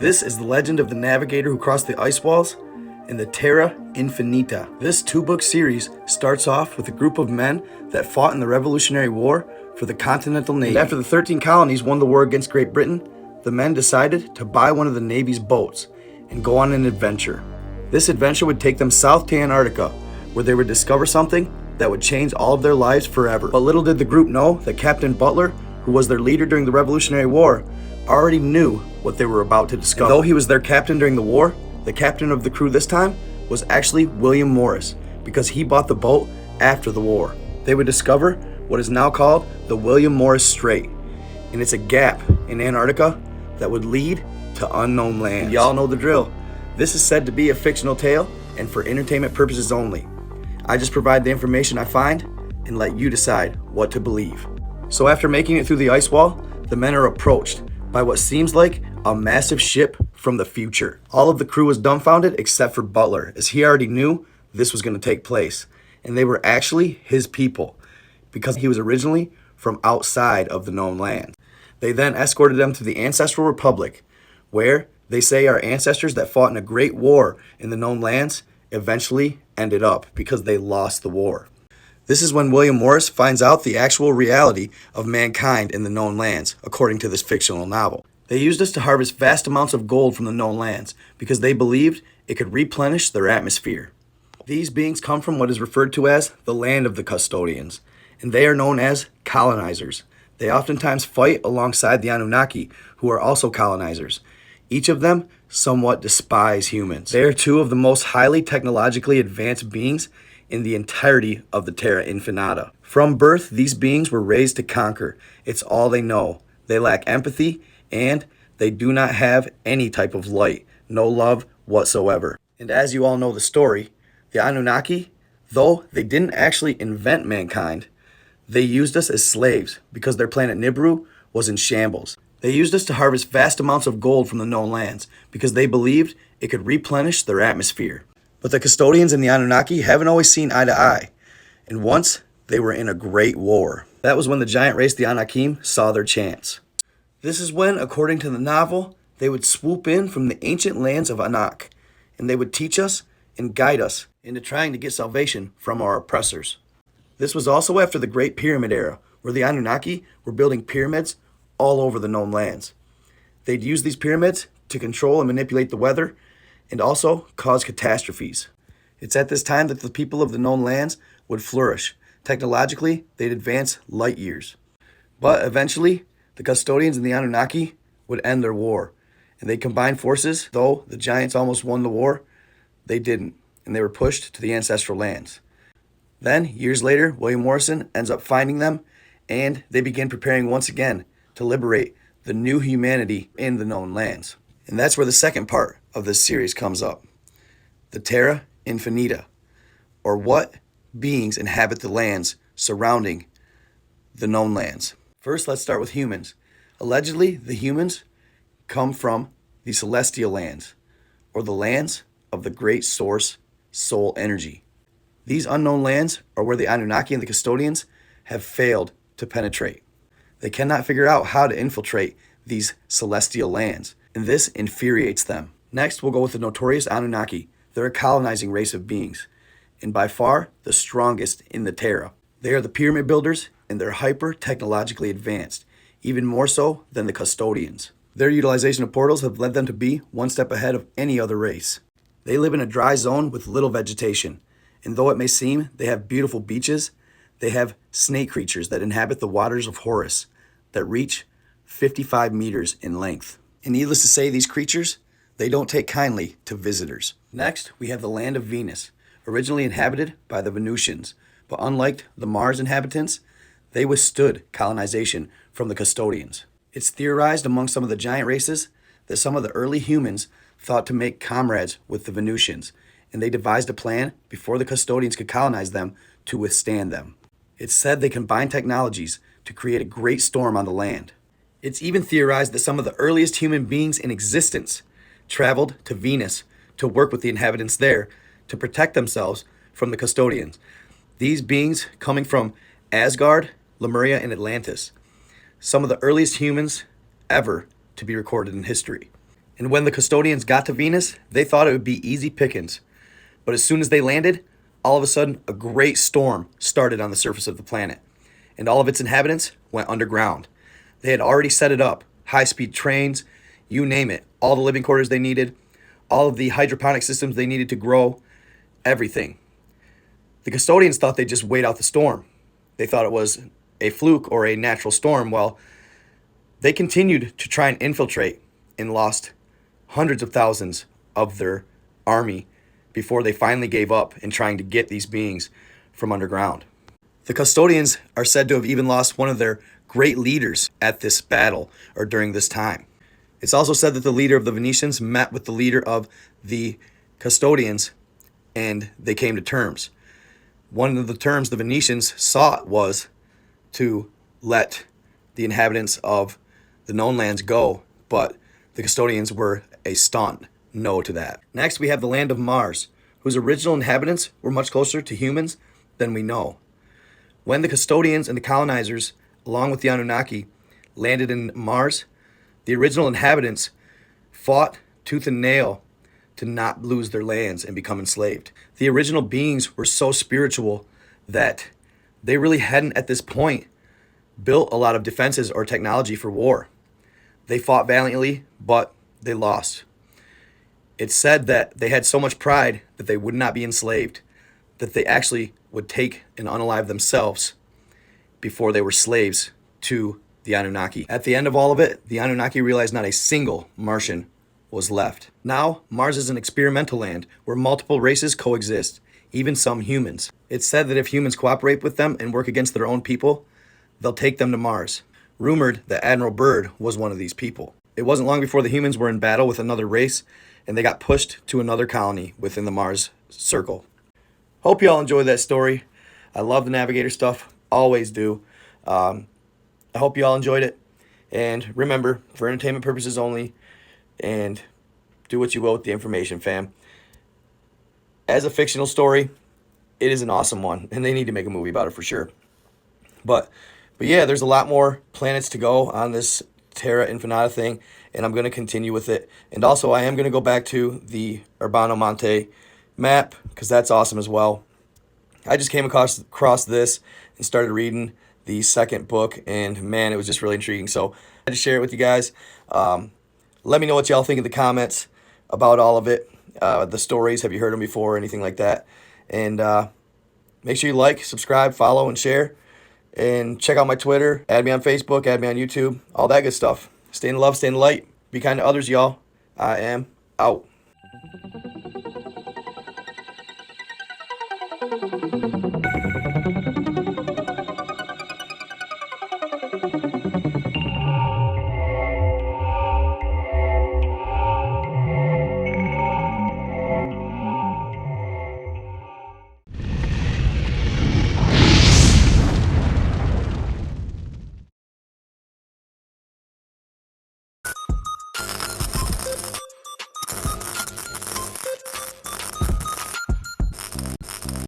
This is the legend of the navigator who crossed the ice walls in the Terra Infinita. This two-book series starts off with a group of men that fought in the Revolutionary War for the Continental Navy. And after the 13 colonies won the war against Great Britain, the men decided to buy one of the Navy's boats and go on an adventure. This adventure would take them south to Antarctica, where they would discover something that would change all of their lives forever. But little did the group know that Captain Butler, who was their leader during the Revolutionary War, already knew what they were about to discover. And though he was their captain during the war, the captain of the crew this time was actually William Morris, because he bought the boat after the war. They would discover what is now called the William Morris Strait, and it's a gap in Antarctica that would lead to unknown lands. And y'all know the drill. This is said to be a fictional tale and for entertainment purposes only. I just provide the information I find and let you decide what to believe. So after making it through the ice wall, the men are approached by what seems like a massive ship from the future. All of the crew was dumbfounded except for Butler, as he already knew this was going to take place. And they were actually his people, because he was originally from outside of the known land. They then escorted them to the Ancestral Republic, where they say our ancestors that fought in a great war in the known lands eventually ended up because they lost the war. This is when William Morris finds out the actual reality of mankind in the known lands, according to this fictional novel. They used us to harvest vast amounts of gold from the known lands because they believed it could replenish their atmosphere. These beings come from what is referred to as the land of the Custodians, and they are known as colonizers. They oftentimes fight alongside the Annunaki, who are also colonizers. Each of them somewhat despise humans. They are two of the most highly technologically advanced beings in the entirety of the Terra Infinita. From birth, these beings were raised to conquer. It's all they know. They lack empathy, and they do not have any type of light, no love whatsoever. And as you all know the story, the Annunaki, though they didn't actually invent mankind, they used us as slaves because their planet Nibiru was in shambles. They used us to harvest vast amounts of gold from the known lands because they believed it could replenish their atmosphere. But the Custodians and the Annunaki haven't always seen eye to eye, and once they were in a great war. That was when the giant race, the Anakim, saw their chance. This is when, according to the novel, they would swoop in from the ancient lands of Anak, and they would teach us and guide us into trying to get salvation from our oppressors. This was also after the Great Pyramid era, where the Annunaki were building pyramids all over the known lands. They'd use these pyramids to control and manipulate the weather and also cause catastrophes. It's at this time that the people of the known lands would flourish. Technologically, they'd advance light years. But eventually, the Custodians and the Annunaki would end their war, and they combined forces. Though the giants almost won the war, they didn't, and they were pushed to the ancestral lands. Then, years later, William Morrison ends up finding them, and they begin preparing once again to liberate the new humanity in the known lands. And that's where the second part of this series comes up. The Terra Infinita, or what beings inhabit the lands surrounding the known lands. First, let's start with humans. Allegedly, the humans come from the celestial lands, or the lands of the great source soul energy. These unknown lands are where the Annunaki and the Custodians have failed to penetrate. They cannot figure out how to infiltrate these celestial lands, and this infuriates them. Next, we'll go with the notorious Annunaki. They're a colonizing race of beings, and by far the strongest in the Terra. They are the pyramid builders, and they're hyper-technologically advanced, even more so than the Custodians. Their utilization of portals have led them to be one step ahead of any other race. They live in a dry zone with little vegetation, and though it may seem they have beautiful beaches, they have snake creatures that inhabit the waters of Horus that reach 55 meters in length. And needless to say, these creatures, they don't take kindly to visitors. Next, we have the land of Venus, originally inhabited by the Venutians, but unlike the Mars inhabitants, they withstood colonization from the Custodians. It's theorized among some of the giant races that some of the early humans thought to make comrades with the Venutians, and they devised a plan before the Custodians could colonize them to withstand them. It's said they combined technologies to create a great storm on the land. It's even theorized that some of the earliest human beings in existence traveled to Venus to work with the inhabitants there to protect themselves from the Custodians. These beings coming from Asgard, Lemuria, and Atlantis. Some of the earliest humans ever to be recorded in history. And when the Custodians got to Venus, they thought it would be easy pickings. But as soon as they landed, all of a sudden, a great storm started on the surface of the planet, and all of its inhabitants went underground. They had already set it up, high-speed trains, you name it, all the living quarters they needed, all of the hydroponic systems they needed to grow, everything. The Custodians thought they'd just wait out the storm. They thought it was a fluke or a natural storm. Well, they continued to try and infiltrate and lost hundreds of thousands of their army before they finally gave up in trying to get these beings from underground. The Custodians are said to have even lost one of their great leaders at this battle or during this time. It's also said that the leader of the Venetians met with the leader of the Custodians and they came to terms. One of the terms the Venetians sought was to let the inhabitants of the known lands go, but the Custodians were a stunned no to that. Next, we have the land of Mars, whose original inhabitants were much closer to humans than we know. When the Custodians and the colonizers, along with the Annunaki, landed in Mars, the original inhabitants fought tooth and nail to not lose their lands and become enslaved. The original beings were so spiritual that they really hadn't at this point built a lot of defenses or technology for war. They fought valiantly, but they lost. It's said that they had so much pride that they would not be enslaved, that they actually would take and unalive themselves before they were slaves to the Anunnaki. At the end of all of it, the Anunnaki realized not a single Martian was left. Now, Mars is an experimental land where multiple races coexist, even some humans. It's said that if humans cooperate with them and work against their own people, they'll take them to Mars. Rumored that Admiral Byrd was one of these people. It wasn't long before the humans were in battle with another race, and they got pushed to another colony within the Mars circle. Hope you all enjoyed that story. I love the Navigator stuff, always do. I hope you all enjoyed it. And remember, for entertainment purposes only, and do what you will with the information, fam. As a fictional story, it is an awesome one, and they need to make a movie about it for sure. But yeah, there's a lot more planets to go on this Terra Infinita thing, and I'm going to continue with it. And also, I am going to go back to the Urbano Monte map, because that's awesome as well. I just came across this and started reading the second book, and man, it was just really intriguing. So I had to share it with you guys. Let me know what y'all think in the comments about all of it. The stories, have you heard them before, or anything like that? And make sure you like, subscribe, follow, and share. And check out my Twitter, add me on Facebook, add me on YouTube, all that good stuff. Stay in love, stay in light. Be kind to others, y'all. I am out.